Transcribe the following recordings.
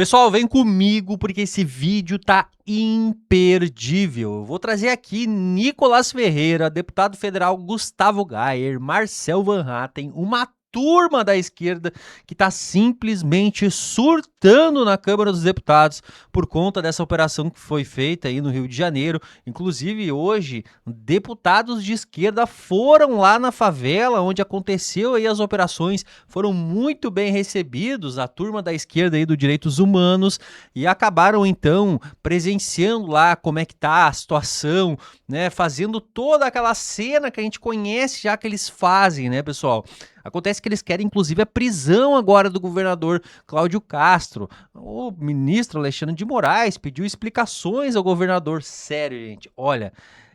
Pessoal, vem comigo porque esse vídeo tá imperdível. Eu vou trazer aqui Nicolas Ferreira, deputado federal Gustavo Gayer, Marcel Van Hatten, uma turma da esquerda que tá simplesmente surtando na Câmara dos Deputados por conta dessa operação que foi feita aí no Rio de Janeiro. Inclusive, hoje, deputados de esquerda foram lá na favela onde aconteceu aí as operações, foram muito bem recebidos, a turma da esquerda aí do Direitos Humanos, e acabaram então presenciando lá como é que tá a situação, né, fazendo toda aquela cena que a gente conhece já que eles fazem, né, pessoal? Acontece que eles querem, inclusive, a prisão agora do governador Cláudio Castro. O ministro Alexandre de Moraes pediu explicações ao governador. Sério, gente, olha,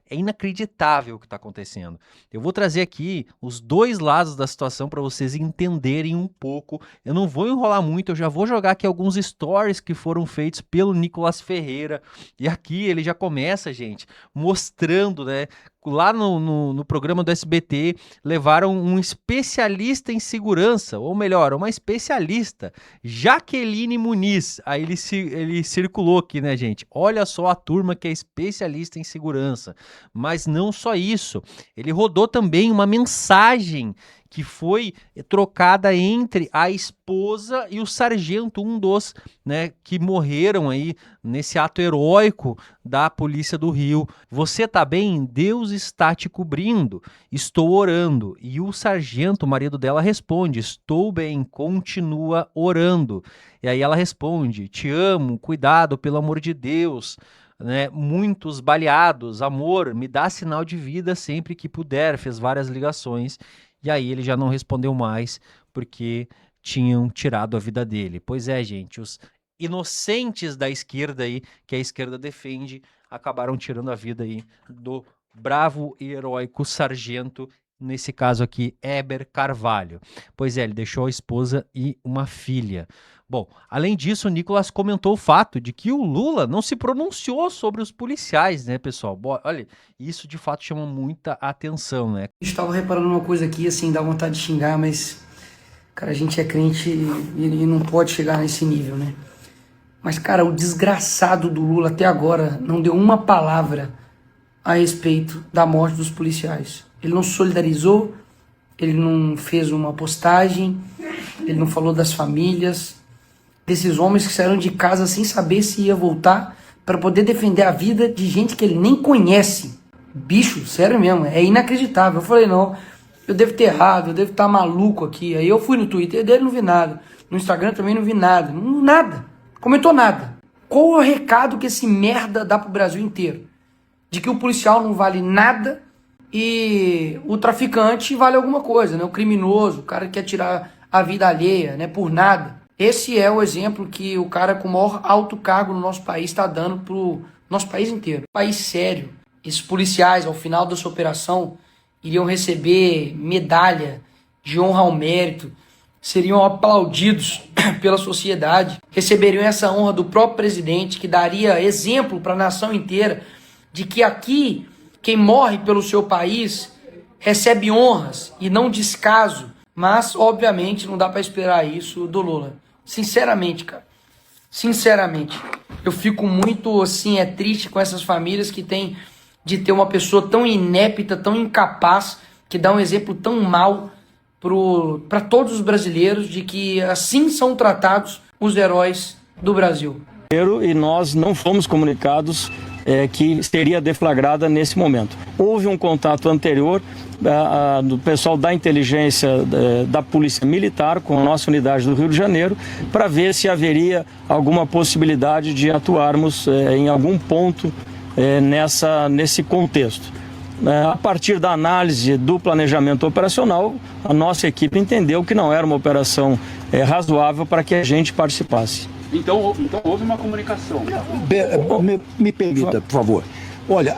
é inacreditável o que está acontecendo. Eu vou trazer aqui os dois lados da situação para vocês entenderem um pouco. Eu não vou enrolar muito, eu já vou jogar aqui alguns stories que foram feitos pelo Nicolas Ferreira. E aqui ele já começa, gente, mostrando, né? Lá no programa do SBT, levaram um especialista em segurança, ou melhor, uma especialista, Jaqueline Muniz. Aí ele circulou aqui, né, gente? Olha só a turma que é especialista em segurança. Mas não só isso, ele rodou também uma mensagem que foi trocada entre a esposa e o sargento, um dos, né, que morreram aí nesse ato heróico da Polícia do Rio. Você tá bem? Deus está te cobrindo. Estou orando. E o sargento, o marido dela, responde: estou bem, continua orando. E aí ela responde: te amo, cuidado, pelo amor de Deus. Né, muitos baleados, amor, me dá sinal de vida sempre que puder. Fez várias ligações. E aí ele já não respondeu mais porque tinham tirado a vida dele. Pois é, gente, os inocentes da esquerda aí, que a esquerda defende, acabaram tirando a vida aí do bravo e heróico sargento, nesse caso aqui, Heber Carvalho. Pois é, ele deixou a esposa e uma filha. Bom, além disso, o Nicolas comentou o fato de que o Lula não se pronunciou sobre os policiais, né, pessoal? Olha, isso de fato chama muita atenção, né? Estava reparando uma coisa aqui, assim, dá vontade de xingar, mas, cara, a gente é crente e não pode chegar nesse nível, né? Mas, cara, o desgraçado do Lula até agora não deu uma palavra a respeito da morte dos policiais. Ele não se solidarizou, ele não fez uma postagem, ele não falou das famílias, desses homens que saíram de casa sem saber se ia voltar para poder defender a vida de gente que ele nem conhece. Bicho, sério mesmo, é inacreditável. Eu falei, não, eu devo ter errado, eu devo estar maluco aqui. Aí eu fui no Twitter dele, não vi nada. No Instagram também não vi nada. Nada. Comentou nada. Qual é o recado que esse merda dá pro Brasil inteiro? De que o policial não vale nada e o traficante vale alguma coisa, né? O criminoso, o cara que quer tirar a vida alheia, né? Por nada. Esse é o exemplo que o cara com o maior alto cargo no nosso país está dando pro nosso país inteiro. País sério. Esses policiais, ao final dessa operação, iriam receber medalha de honra ao mérito, seriam aplaudidos pela sociedade, receberiam essa honra do próprio presidente, que daria exemplo para a nação inteira de que aqui, quem morre pelo seu país recebe honras e não descaso. Mas, obviamente, não dá para esperar isso do Lula. Sinceramente, cara. Sinceramente. Eu fico muito, assim, triste com essas famílias que têm de ter uma pessoa tão inepta, tão incapaz, que dá um exemplo tão mau para todos os brasileiros de que assim são tratados os heróis do Brasil. E nós não fomos comunicados que seria deflagrada nesse momento. Houve um contato anterior do pessoal da inteligência da Polícia Militar com a nossa unidade do Rio de Janeiro para ver se haveria alguma possibilidade de atuarmos em algum ponto nesse contexto. A partir da análise do planejamento operacional, a nossa equipe entendeu que não era uma operação razoável para que a gente participasse. Então houve uma comunicação. Me permita, por favor. Olha,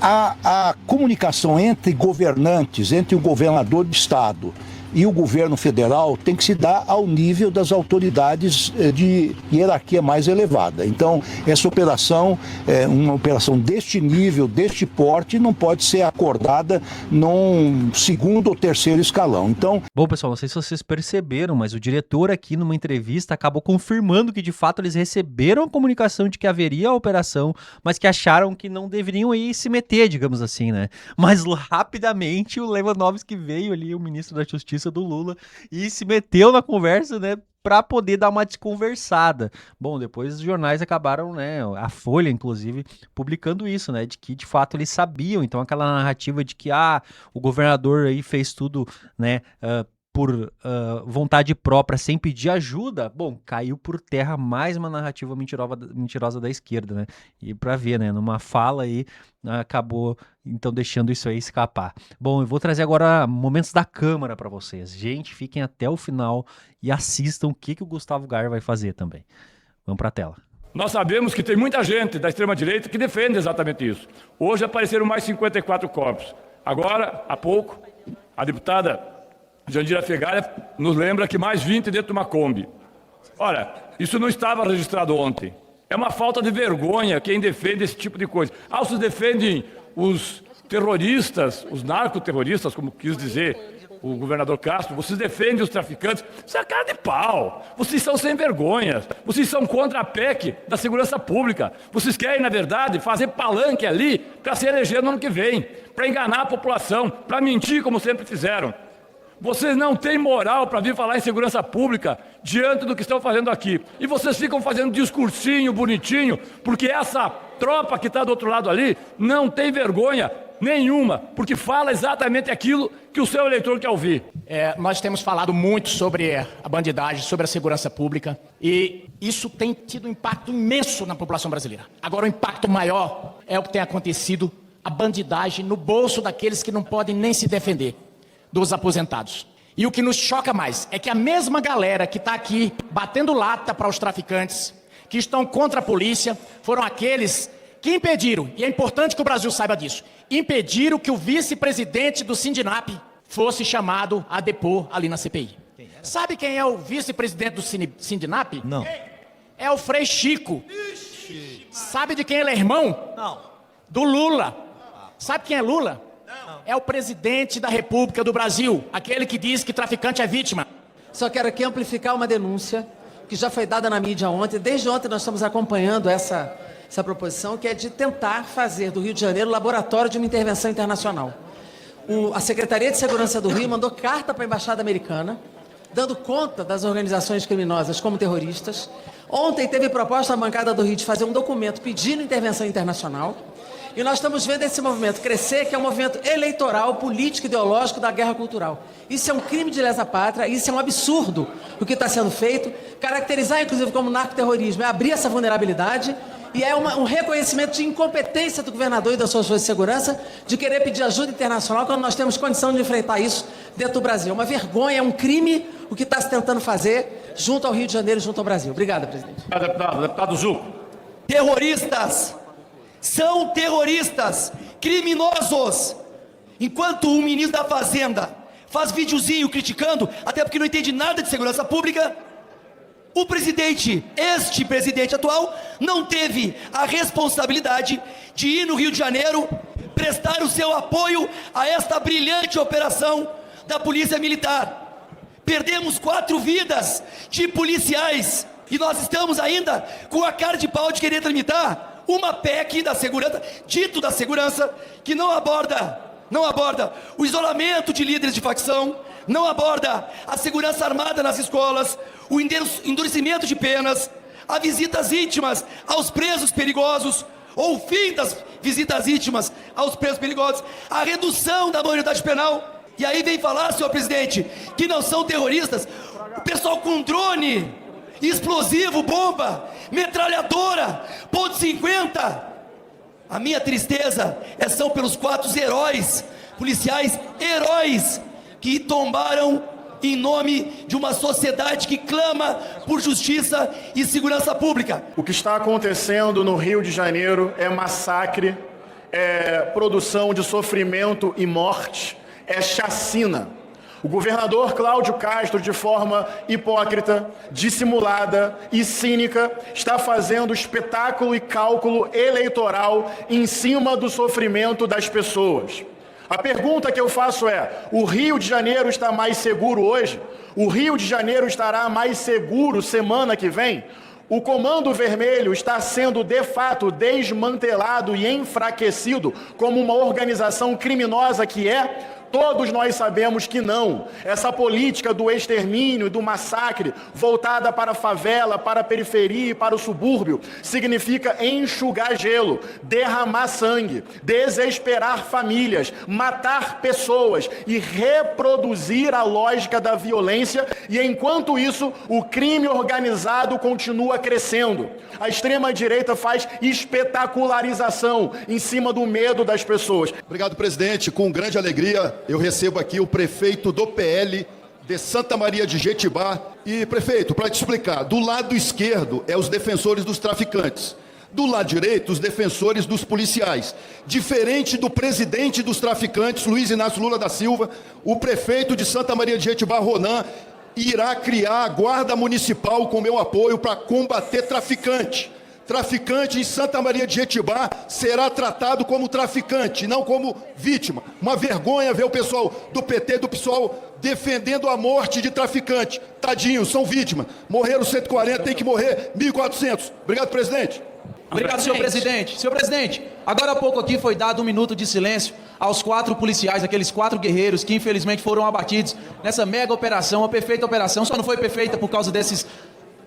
a comunicação entre governantes, entre o governador do estado e o governo federal tem que se dar ao nível das autoridades de hierarquia mais elevada. Então, essa operação, uma operação deste nível, deste porte, não pode ser acordada num segundo ou terceiro escalão. Então, Bom, pessoal, não sei se vocês perceberam, mas o diretor aqui numa entrevista acabou confirmando que de fato eles receberam a comunicação de que haveria a operação, mas que acharam que não deveriam aí se meter, digamos assim, né? Mas rapidamente o Lewandowski veio ali, o ministro da Justiça do Lula, e se meteu na conversa, né? Para poder dar uma desconversada. Bom, depois os jornais acabaram, né, a Folha, inclusive, publicando isso, né, de que de fato eles sabiam. Então aquela narrativa de que o governador aí fez tudo, né, por vontade própria, sem pedir ajuda, bom, caiu por terra mais uma narrativa mentirosa da esquerda, né? E para ver, né, numa fala aí, acabou então deixando isso aí escapar. Bom, eu vou trazer agora momentos da Câmara para vocês. Gente, fiquem até o final e assistam o que o Gustavo Gayer vai fazer também. Vamos para a tela. Nós sabemos que tem muita gente da extrema-direita que defende exatamente isso. Hoje apareceram mais 54 corpos. Agora, há pouco, a deputada Jandira Fegali nos lembra que mais 20 dentro de uma Kombi. Ora, isso não estava registrado ontem. É uma falta de vergonha quem defende esse tipo de coisa. Vocês defendem os terroristas, os narcoterroristas, como quis dizer o governador Castro, vocês defendem os traficantes. Isso é cara de pau. Vocês são sem vergonha. Vocês são contra a PEC da segurança pública. Vocês querem, na verdade, fazer palanque ali para se eleger no ano que vem, para enganar a população, para mentir como sempre fizeram. Vocês não têm moral para vir falar em segurança pública diante do que estão fazendo aqui. E vocês ficam fazendo discursinho bonitinho, porque essa tropa que está do outro lado ali não tem vergonha nenhuma, porque fala exatamente aquilo que o seu eleitor quer ouvir. Nós temos falado muito sobre a bandidagem, sobre a segurança pública, e isso tem tido um impacto imenso na população brasileira. Agora, o impacto maior é o que tem acontecido, a bandidagem no bolso daqueles que não podem nem se defender, dos aposentados. E o que nos choca mais é que a mesma galera que está aqui batendo lata para os traficantes, que estão contra a polícia, foram aqueles que impediram, e é importante que o Brasil saiba disso, impediram que o vice-presidente do Sindinap fosse chamado a depor ali na CPI. Sabe quem é o vice-presidente do Sindinap? Não. É o Frei Chico. Sabe de quem ele é irmão? Não. Do Lula. Sabe quem é Lula? É o presidente da República do Brasil, aquele que diz que traficante é vítima. Só quero aqui amplificar uma denúncia que já foi dada na mídia ontem. Desde ontem nós estamos acompanhando essa proposição, que é de tentar fazer do Rio de Janeiro laboratório de uma intervenção internacional. A Secretaria de Segurança do Rio mandou carta para a Embaixada Americana, dando conta das organizações criminosas como terroristas. Ontem teve proposta na bancada do Rio de fazer um documento pedindo intervenção internacional. E nós estamos vendo esse movimento crescer, que é um movimento eleitoral, político, ideológico da guerra cultural. Isso é um crime de lesa pátria, isso é um absurdo o que está sendo feito. Caracterizar, inclusive, como narcoterrorismo é abrir essa vulnerabilidade e é um reconhecimento de incompetência do governador e das suas forças de segurança de querer pedir ajuda internacional quando nós temos condição de enfrentar isso dentro do Brasil. É uma vergonha, é um crime o que está se tentando fazer junto ao Rio de Janeiro e junto ao Brasil. Obrigado, presidente. Deputado Zuco. Terroristas são terroristas, criminosos. Enquanto o ministro da Fazenda faz videozinho criticando, até porque não entende nada de segurança pública, o presidente, este presidente atual, não teve a responsabilidade de ir no Rio de Janeiro prestar o seu apoio a esta brilhante operação da Polícia Militar. Perdemos 4 vidas de policiais e nós estamos ainda com a cara de pau de querer tramitar uma PEC da segurança, dito da segurança, que não aborda o isolamento de líderes de facção, não aborda a segurança armada nas escolas, o endurecimento de penas, as visitas íntimas aos presos perigosos, ou o fim das visitas íntimas aos presos perigosos, a redução da maioridade penal. E aí vem falar, senhor presidente, que não são terroristas, o pessoal com drone, explosivo, bomba, metralhadora, ponto .50. A minha tristeza são pelos 4 heróis, policiais heróis, que tombaram em nome de uma sociedade que clama por justiça e segurança pública. O que está acontecendo no Rio de Janeiro é massacre, é produção de sofrimento e morte, é chacina. O governador Cláudio Castro, de forma hipócrita, dissimulada e cínica, está fazendo espetáculo e cálculo eleitoral em cima do sofrimento das pessoas. A pergunta que eu faço é: o Rio de Janeiro está mais seguro hoje? O Rio de Janeiro estará mais seguro semana que vem? O Comando Vermelho está sendo, de fato, desmantelado e enfraquecido como uma organização criminosa que é? Todos nós sabemos que não. Essa política do extermínio e do massacre, voltada para a favela, para a periferia e para o subúrbio, significa enxugar gelo, derramar sangue, desesperar famílias, matar pessoas e reproduzir a lógica da violência. E enquanto isso, o crime organizado continua crescendo. A extrema-direita faz espetacularização em cima do medo das pessoas. Obrigado, presidente. Com grande alegria, eu recebo aqui o prefeito do PL de Santa Maria de Jetibá. E, prefeito, para te explicar, do lado esquerdo é os defensores dos traficantes, do lado direito os defensores dos policiais. Diferente do presidente dos traficantes, Luiz Inácio Lula da Silva, o prefeito de Santa Maria de Jetibá, Ronan, irá criar a guarda municipal com meu apoio para combater traficante. Traficante em Santa Maria de Jetibá será tratado como traficante, não como vítima. Uma vergonha ver o pessoal do PT, do PSOL, defendendo a morte de traficante. Tadinhos, são vítimas. Morreram 140, tem que morrer 1.400. Obrigado, presidente. Obrigado, senhor presidente. Senhor presidente, agora há pouco aqui foi dado 1 minuto de silêncio aos 4 policiais, aqueles 4 guerreiros que infelizmente foram abatidos nessa mega operação, a perfeita operação. Só não foi perfeita por causa desses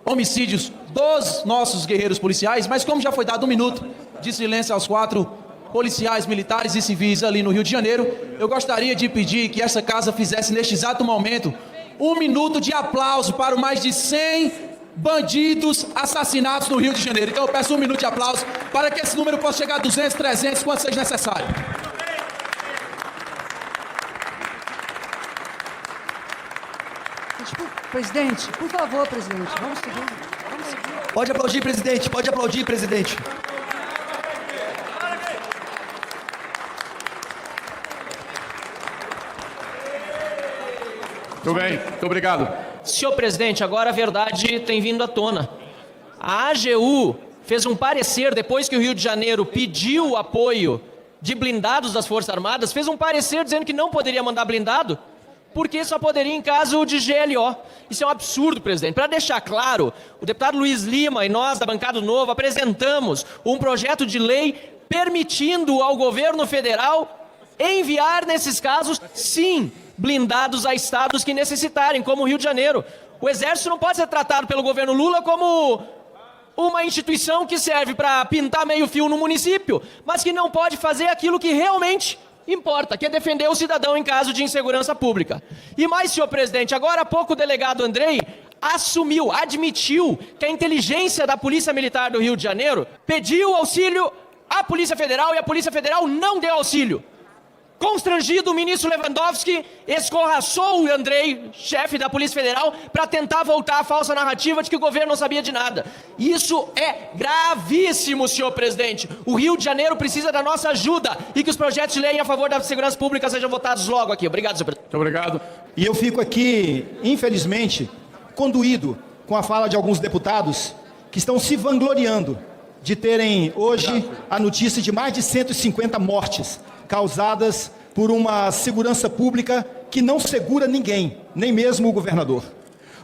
homicídios dos nossos guerreiros policiais, mas como já foi dado 1 minuto de silêncio aos 4 policiais, militares e civis ali no Rio de Janeiro, eu gostaria de pedir que essa casa fizesse neste exato momento 1 minuto de aplauso para os mais de 100 bandidos assassinados no Rio de Janeiro. Então eu peço 1 minuto de aplauso para que esse número possa chegar a 200, 300, quanto seja necessário. Presidente, por favor, presidente, vamos seguir. Pode aplaudir, presidente, pode aplaudir, presidente. Tudo bem, muito obrigado. Senhor presidente, agora a verdade tem vindo à tona. A AGU fez um parecer, depois que o Rio de Janeiro pediu o apoio de blindados das Forças Armadas, fez um parecer dizendo que não poderia mandar blindado, porque só poderia em caso de GLO. Isso é um absurdo, presidente. Para deixar claro, o deputado Luiz Lima e nós da bancada do Novo apresentamos um projeto de lei permitindo ao governo federal enviar, nesses casos, sim, blindados a estados que necessitarem, como o Rio de Janeiro. O Exército não pode ser tratado pelo governo Lula como uma instituição que serve para pintar meio fio no município, mas que não pode fazer aquilo que realmente importa, que é defender o cidadão em caso de insegurança pública. E mais, senhor presidente, agora há pouco o delegado Andrei admitiu que a inteligência da Polícia Militar do Rio de Janeiro pediu auxílio à Polícia Federal e a Polícia Federal não deu auxílio. Constrangido, o ministro Lewandowski escorraçou o Andrei, chefe da Polícia Federal, para tentar voltar à falsa narrativa de que o governo não sabia de nada. Isso é gravíssimo, senhor presidente. O Rio de Janeiro precisa da nossa ajuda e que os projetos de lei a favor da segurança pública sejam votados logo aqui. Obrigado, senhor presidente. Muito obrigado. E eu fico aqui, infelizmente, conduído com a fala de alguns deputados que estão se vangloriando de terem hoje a notícia de mais de 150 mortes causadas por uma segurança pública que não segura ninguém, nem mesmo o governador.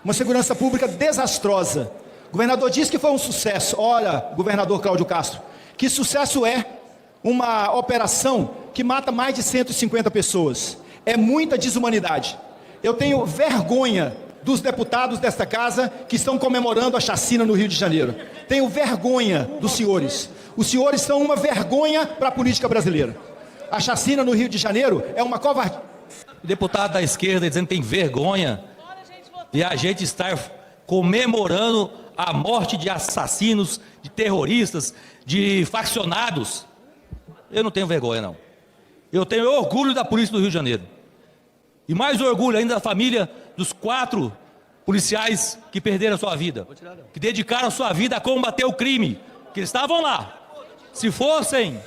Uma segurança pública desastrosa. O governador disse que foi um sucesso. Olha, governador Cláudio Castro, que sucesso é uma operação que mata mais de 150 pessoas. É muita desumanidade. Eu tenho vergonha dos deputados desta casa que estão comemorando a chacina no Rio de Janeiro. Tenho vergonha dos senhores. Os senhores são uma vergonha para a política brasileira. A chacina no Rio de Janeiro é uma covardia. O deputado da esquerda dizendo que tem vergonha de a gente estar comemorando a morte de assassinos, de terroristas, de faccionados. Eu não tenho vergonha, não. Eu tenho orgulho da polícia do Rio de Janeiro. E mais orgulho ainda da família dos 4 policiais que perderam a sua vida, que dedicaram a sua vida a combater o crime, que eles estavam lá. Se fossem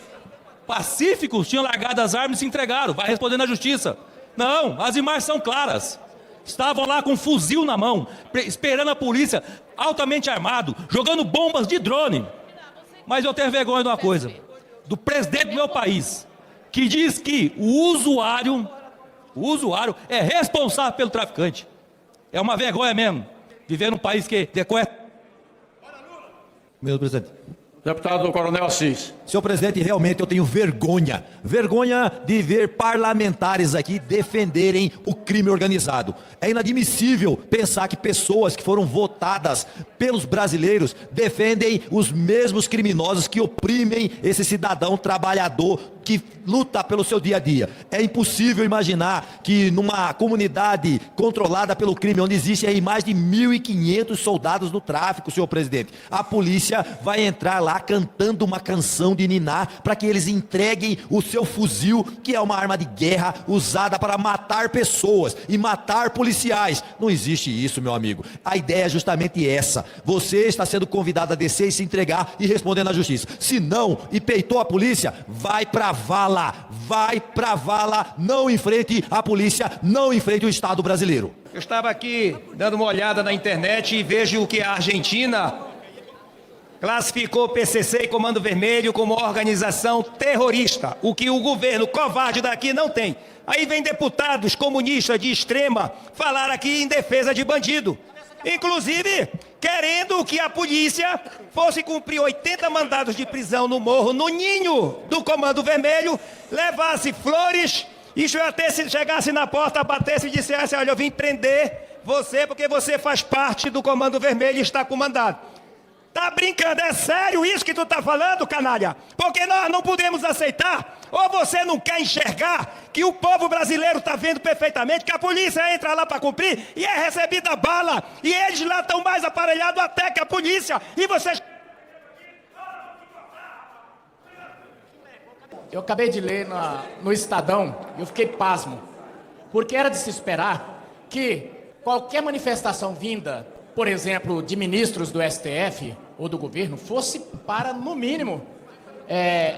pacíficos, tinham largado as armas e se entregaram. Vai responder na justiça. Não, as imagens são claras. Estavam lá com um fuzil na mão, esperando a polícia, altamente armado, jogando bombas de drone. Mas eu tenho vergonha de uma coisa, do presidente do meu país, que diz que o usuário é responsável pelo traficante. É uma vergonha mesmo, viver num país que decorre... Meu presidente. Deputado Coronel Assis. Senhor presidente, realmente eu tenho vergonha de ver parlamentares aqui defenderem o crime organizado. É inadmissível pensar que pessoas que foram votadas pelos brasileiros defendem os mesmos criminosos que oprimem esse cidadão trabalhador que luta pelo seu dia a dia. É impossível imaginar que numa comunidade controlada pelo crime, onde existem aí mais de 1.500 soldados no tráfico, senhor presidente, a polícia vai entrar lá cantando uma canção de niná para que eles entreguem o seu fuzil, que é uma arma de guerra usada para matar pessoas e matar policiais. Não existe isso, meu amigo. A ideia é justamente essa. Você está sendo convidado a descer e se entregar e responder na justiça. Se não, e peitou a polícia, vai pra vala, não enfrente a polícia, não enfrente o Estado brasileiro. Eu estava aqui dando uma olhada na internet e vejo que a Argentina classificou o PCC e Comando Vermelho como organização terrorista, o que o governo covarde daqui não tem. Aí vem deputados comunistas de extrema falar aqui em defesa de bandido, inclusive querendo que a polícia fosse cumprir 80 mandados de prisão no morro, no ninho do Comando Vermelho, levasse flores e até se chegasse na porta, batesse e dissesse: olha, eu vim prender você porque você faz parte do Comando Vermelho e está com mandado. Tá brincando? É sério isso que tu tá falando, canalha? Porque nós não podemos aceitar. Ou você não quer enxergar que o povo brasileiro está vendo perfeitamente que a polícia entra lá para cumprir e é recebida bala. E eles lá estão mais aparelhados até que a polícia. E vocês... Eu acabei de ler no Estadão e eu fiquei pasmo. Porque era de se esperar que qualquer manifestação vinda, por exemplo, de ministros do STF ou do governo, fosse para, no mínimo,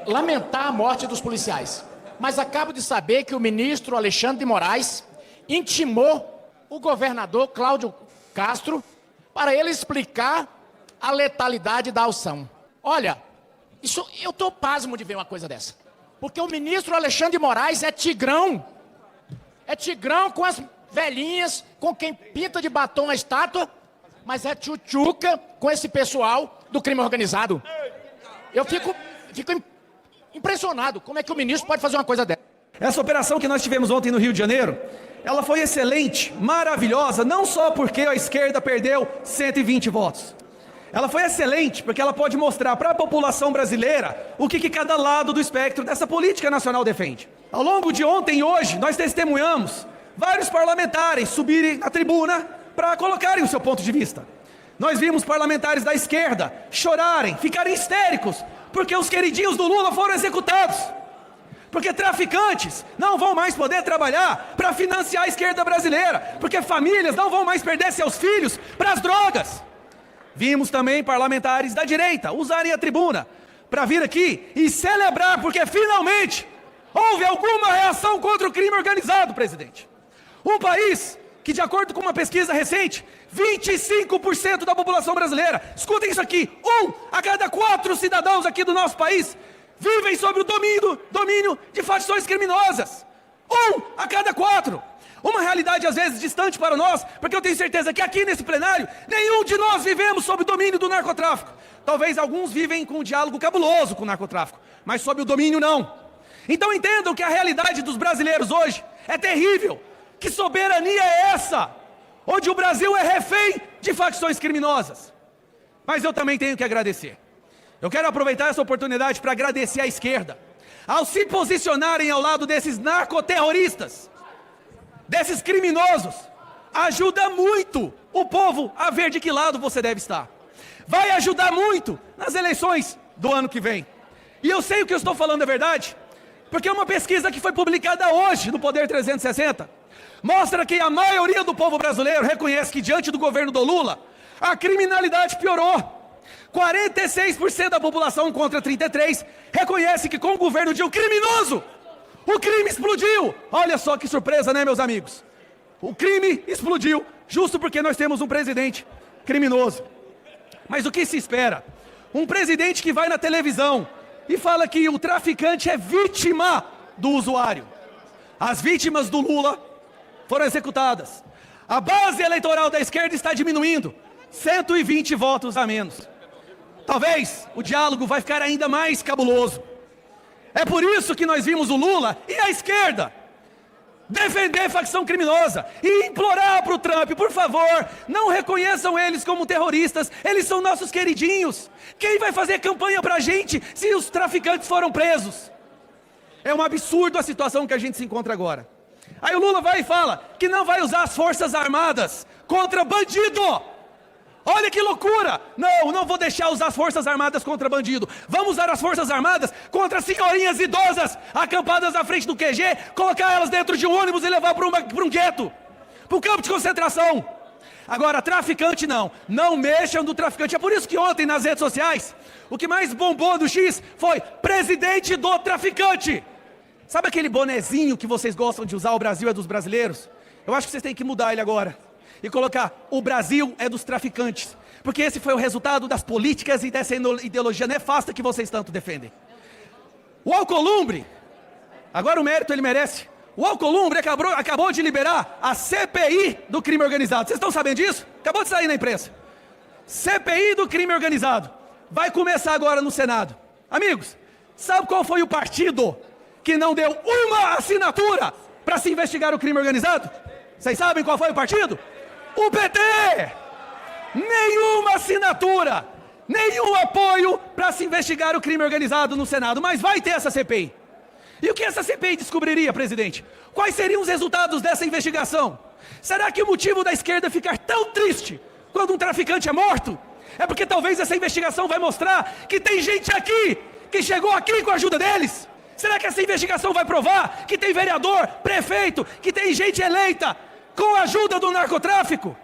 lamentar a morte dos policiais. Mas acabo de saber que o ministro Alexandre de Moraes intimou o governador Cláudio Castro para ele explicar a letalidade da ação. Olha, eu estou pasmo de ver uma coisa dessa. Porque o ministro Alexandre de Moraes é tigrão. É tigrão com as velhinhas, com quem pinta de batom a estátua, mas é tchutchuca com esse pessoal do crime organizado. Eu fico impressionado. Como é que o ministro pode fazer uma coisa dessa? Essa operação que nós tivemos ontem no Rio de Janeiro, ela foi excelente, maravilhosa, não só porque a esquerda perdeu 120 votos. Ela foi excelente porque ela pode mostrar para a população brasileira o que cada lado do espectro dessa política nacional defende. Ao longo de ontem e hoje, nós testemunhamos vários parlamentares subirem à tribuna para colocarem o seu ponto de vista. Nós vimos parlamentares da esquerda chorarem, ficarem histéricos, porque os queridinhos do Lula foram executados. Porque traficantes não vão mais poder trabalhar para financiar a esquerda brasileira, porque famílias não vão mais perder seus filhos para as drogas. Vimos também parlamentares da direita usarem a tribuna para vir aqui e celebrar, porque finalmente houve alguma reação contra o crime organizado, presidente. Um país que, de acordo com uma pesquisa recente, 25% da população brasileira, escutem isso aqui, 1 a cada 4 cidadãos aqui do nosso país vivem sob o domínio de facções criminosas. 1 a cada 4. Uma realidade às vezes distante para nós, porque eu tenho certeza que aqui nesse plenário, nenhum de nós vivemos sob o domínio do narcotráfico. Talvez alguns vivem com um diálogo cabuloso com o narcotráfico, mas sob o domínio não. Então entendam que a realidade dos brasileiros hoje é terrível. Que soberania é essa? Onde o Brasil é refém de facções criminosas. Mas eu também tenho que agradecer. Eu quero aproveitar essa oportunidade para agradecer à esquerda, ao se posicionarem ao lado desses narcoterroristas, desses criminosos. Ajuda muito o povo a ver de que lado você deve estar. Vai ajudar muito nas eleições do ano que vem. E eu sei o que eu estou falando é verdade, porque uma pesquisa que foi publicada hoje no Poder 360 mostra que a maioria do povo brasileiro reconhece que diante do governo do Lula, a criminalidade piorou. 46% da população contra 33% reconhece que com o governo de um criminoso, O crime explodiu! Olha só que surpresa, né, meus amigos? O crime explodiu, justo porque nós temos um presidente criminoso. Mas o que se espera? Um presidente que vai na televisão e fala que o traficante é vítima do usuário. As vítimas do Lula foram executadas. A base eleitoral da esquerda está diminuindo. 120 votos a menos. Talvez o diálogo vai ficar ainda mais cabuloso. É por isso que nós vimos o Lula e a esquerda defender facção criminosa e implorar para o Trump, por favor, não reconheçam eles como terroristas, eles são nossos queridinhos. Quem vai fazer campanha para a gente se os traficantes foram presos? É um absurdo a situação que a gente se encontra agora. Aí o Lula vai e fala que não vai usar as forças armadas contra bandido. Olha que loucura! Não vou deixar usar as forças armadas contra bandido. Vamos usar as forças armadas contra senhorinhas idosas acampadas na frente do QG, colocar elas dentro de um ônibus e levar para um gueto, para um campo de concentração. Agora, traficante não mexam no traficante. É por isso que ontem nas redes sociais, o que mais bombou do X foi presidente do traficante. Sabe aquele bonezinho que vocês gostam de usar, o Brasil é dos brasileiros? Eu acho que vocês têm que mudar ele agora e colocar, o Brasil é dos traficantes, porque esse foi o resultado das políticas e dessa ideologia nefasta que vocês tanto defendem. O Alcolumbre, agora o mérito ele merece, o Alcolumbre acabou de liberar a CPI do crime organizado. Vocês estão sabendo disso? Acabou de sair na imprensa. CPI do crime organizado. Vai começar agora no Senado. Amigos, sabe qual foi o partido que não deu uma assinatura para se investigar o crime organizado? Vocês sabem qual foi o partido? O PT! Nenhuma assinatura, nenhum apoio para se investigar o crime organizado no Senado, mas vai ter essa CPI. E o que essa CPI descobriria, presidente? Quais seriam os resultados dessa investigação? Será que o motivo da esquerda ficar tão triste quando um traficante é morto é porque talvez essa investigação vai mostrar que tem gente aqui que chegou aqui com a ajuda deles? Será que essa investigação vai provar que tem vereador, prefeito, que tem gente eleita com a ajuda do narcotráfico?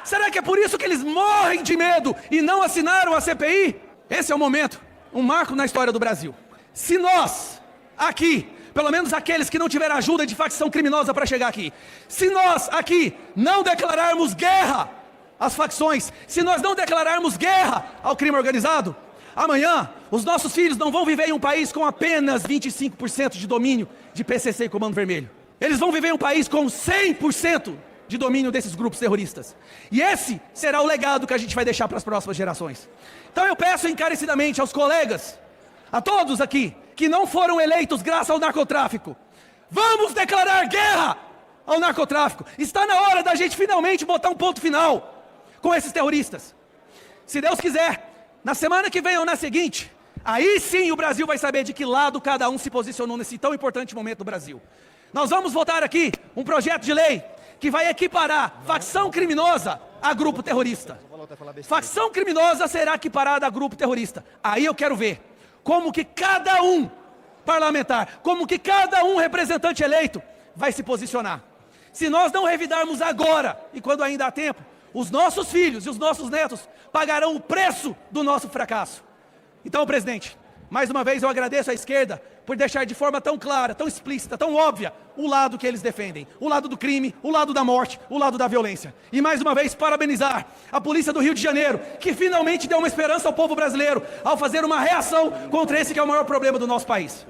Será que é por isso que eles morrem de medo e não assinaram a CPI? Esse é o momento, um marco na história do Brasil. Se nós, aqui, pelo menos aqueles que não tiveram ajuda de facção criminosa para chegar aqui, se nós aqui não declararmos guerra às facções, se nós não declararmos guerra ao crime organizado, amanhã os nossos filhos não vão viver em um país com apenas 25% de domínio de PCC e Comando Vermelho. Eles vão viver em um país com 100% de domínio desses grupos terroristas. E esse será o legado que a gente vai deixar para as próximas gerações. Então eu peço encarecidamente aos colegas, a todos aqui, que não foram eleitos graças ao narcotráfico, vamos declarar guerra ao narcotráfico. Está na hora da gente finalmente botar um ponto final com esses terroristas. Se Deus quiser, na semana que vem ou na seguinte, aí sim o Brasil vai saber de que lado cada um se posicionou nesse tão importante momento do Brasil. Nós vamos votar aqui um projeto de lei que vai equiparar facção criminosa a grupo terrorista. Facção criminosa será equiparada a grupo terrorista. Aí eu quero ver como que cada um parlamentar, como que cada um representante eleito vai se posicionar. Se nós não revidarmos agora, e quando ainda há tempo, os nossos filhos e os nossos netos pagarão o preço do nosso fracasso. Então, presidente, mais uma vez eu agradeço à esquerda por deixar de forma tão clara, tão explícita, tão óbvia, o lado que eles defendem. O lado do crime, o lado da morte, o lado da violência. E mais uma vez parabenizar a polícia do Rio de Janeiro, que finalmente deu uma esperança ao povo brasileiro, ao fazer uma reação contra esse que é o maior problema do nosso país.